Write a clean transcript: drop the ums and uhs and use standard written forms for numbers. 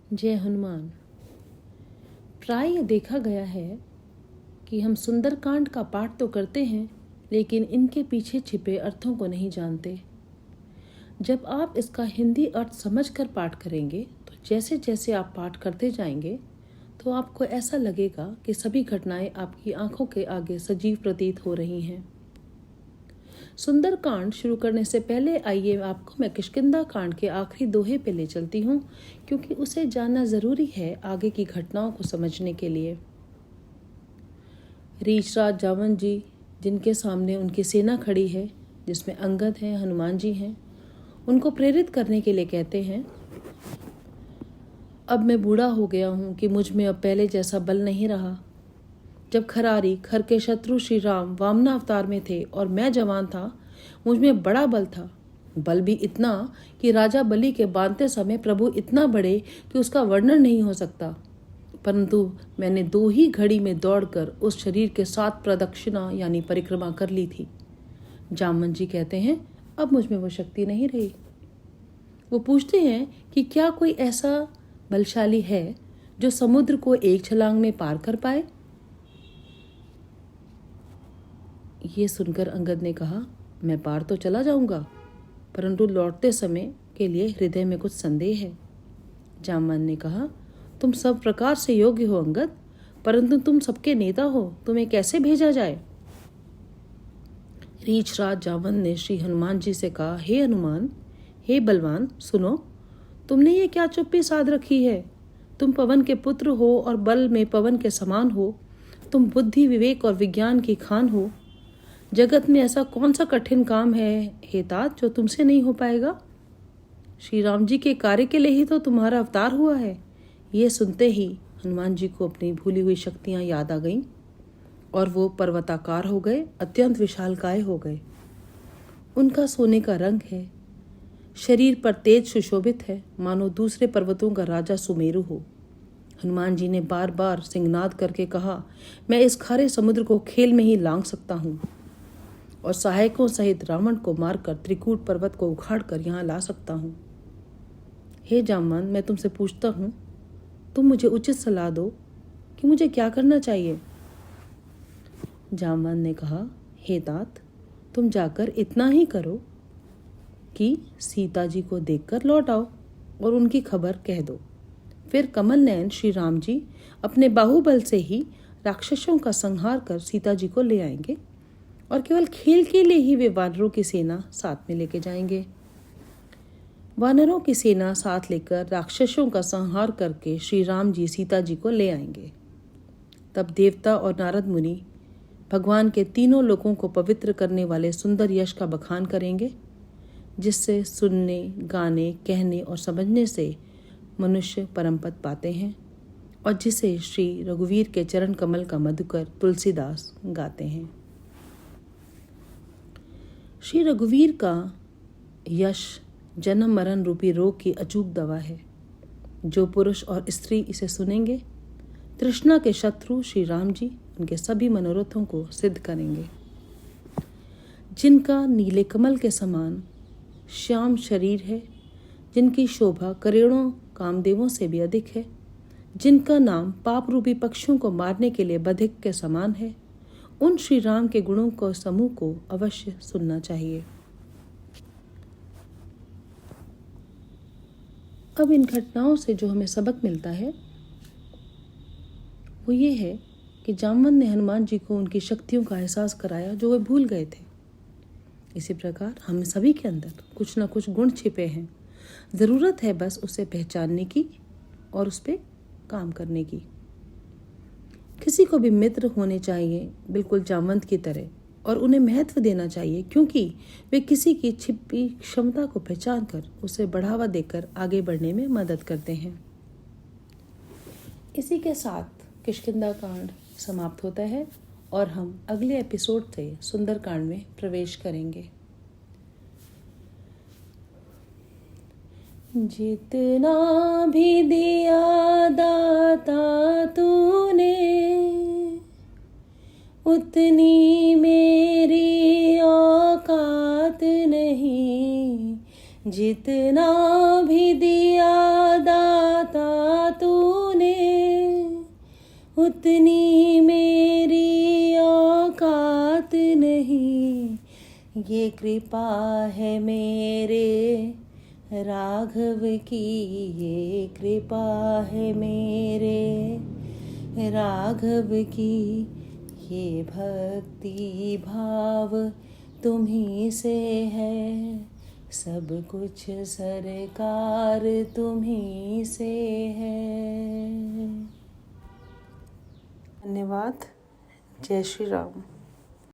जय हनुमान। प्राय यह देखा गया है कि हम सुंदरकांड का पाठ तो करते हैं, लेकिन इनके पीछे छिपे अर्थों को नहीं जानते। जब आप इसका हिंदी अर्थ समझकर पाठ करेंगे तो जैसे जैसे आप पाठ करते जाएंगे तो आपको ऐसा लगेगा कि सभी घटनाएं आपकी आंखों के आगे सजीव प्रतीत हो रही हैं। सुंदरकांड शुरू करने से पहले आइए आपको मैं किष्किंधा कांड के आखिरी दोहे पे ले चलती हूँ, क्योंकि उसे जानना जरूरी है आगे की घटनाओं को समझने के लिए। रीछराज जावन जी, जिनके सामने उनकी सेना खड़ी है, जिसमें अंगद हैं, हनुमान जी हैं, उनको प्रेरित करने के लिए कहते हैं, अब मैं बूढ़ा हो गया हूँ कि मुझ में अब पहले जैसा बल नहीं रहा। जब खर के शत्रु श्री राम वामना अवतार में थे और मैं जवान था, मुझ में बड़ा बल था। बल भी इतना कि राजा बलि के बांधते समय प्रभु इतना बढ़े कि उसका वर्णन नहीं हो सकता। परंतु मैंने 2 ही घड़ी में दौड़कर उस शरीर के 7 प्रदक्षिणा यानी परिक्रमा कर ली थी। जामवंत जी कहते हैं, अब मुझ में वो शक्ति नहीं रही। वो पूछते हैं कि क्या कोई ऐसा बलशाली है जो समुद्र को एक छलांग में पार कर पाए। ये सुनकर अंगद ने कहा, मैं पार तो चला जाऊंगा, परंतु लौटते समय के लिए हृदय में कुछ संदेह है। जामवंत ने कहा, तुम सब प्रकार से योग्य हो अंगद, परंतु तुम सबके नेता हो, तुम्हें कैसे भेजा जाए। रीछराज जामवंत ने श्री हनुमान जी से कहा, हे हनुमान, हे बलवान, सुनो, तुमने ये क्या चुप्पी साध रखी है। तुम पवन के पुत्र हो और बल में पवन के समान हो। तुम बुद्धि, विवेक और विज्ञान की खान हो। जगत में ऐसा कौन सा कठिन काम है हे तात जो तुमसे नहीं हो पाएगा। श्री राम जी के कार्य के लिए ही तो तुम्हारा अवतार हुआ है। ये सुनते ही हनुमान जी को अपनी भूली हुई शक्तियां याद आ गईं और वो पर्वताकार हो गए, अत्यंत विशालकाय हो गए। उनका सोने का रंग है, शरीर पर तेज सुशोभित है, मानो दूसरे पर्वतों का राजा सुमेरु हो। हनुमान जी ने बार बार सिंहनाद करके कहा, मैं इस खारे समुद्र को खेल में ही लांघ सकता हूँ और सहायकों सहित रावण को मारकर त्रिकूट पर्वत को उखाड़कर यहाँ ला सकता हूँ। हे जामवंत, मैं तुमसे पूछता हूँ, तुम मुझे उचित सलाह दो कि मुझे क्या करना चाहिए। जामवंत ने कहा, हे तात, तुम जाकर इतना ही करो कि सीता जी को देखकर लौट आओ और उनकी खबर कह दो। फिर कमल नयन श्री राम जी अपने बाहुबल से ही राक्षसों का संहार कर सीता जी को ले आएंगे और केवल खेल के लिए ही वे वानरों की सेना साथ में लेके जाएंगे। वानरों की सेना साथ लेकर राक्षसों का संहार करके श्री राम जी सीता जी को ले आएंगे। तब देवता और नारद मुनि भगवान के तीनों लोकों को पवित्र करने वाले सुंदर यश का बखान करेंगे, जिससे सुनने, गाने, कहने और समझने से मनुष्य परम पद पाते हैं और जिसे श्री रघुवीर के चरण कमल का मधुकर तुलसीदास गाते हैं। श्री रघुवीर का यश जन्म मरण रूपी रोग की अचूक दवा है। जो पुरुष और स्त्री इसे सुनेंगे, तृष्णा के शत्रु श्री राम जी उनके सभी मनोरथों को सिद्ध करेंगे। जिनका नीले कमल के समान श्याम शरीर है, जिनकी शोभा करोड़ों कामदेवों से भी अधिक है, जिनका नाम पाप रूपी पक्षियों को मारने के लिए बधिक के समान है, उन श्री राम के गुणों को समूह को अवश्य सुनना चाहिए। अब इन घटनाओं से जो हमें सबक मिलता है वो ये है कि जामवंत ने हनुमान जी को उनकी शक्तियों का एहसास कराया जो वे भूल गए थे। इसी प्रकार हम सभी के अंदर कुछ न कुछ गुण छिपे हैं, ज़रूरत है बस उसे पहचानने की और उस पर काम करने की। किसी को भी मित्र होने चाहिए बिल्कुल जामवंत की तरह, और उन्हें महत्व देना चाहिए, क्योंकि वे किसी की छिपी क्षमता को पहचान कर उसे बढ़ावा देकर आगे बढ़ने में मदद करते हैं। इसी के साथ किष्किंधा कांड समाप्त होता है और हम अगले एपिसोड से सुंदरकांड में प्रवेश करेंगे। जितना भी दिया दाता तूने, उतनी मेरी औकात नहीं। जितना भी दिया दाता उतनी मेरी औकात नहीं, ये कृपा है मेरे राघव की, ये कृपा है मेरे राघव की। ये भक्ति भाव तुम्ही से है, सब कुछ सरकार तुम्ही से है। धन्यवाद। जय श्री राम।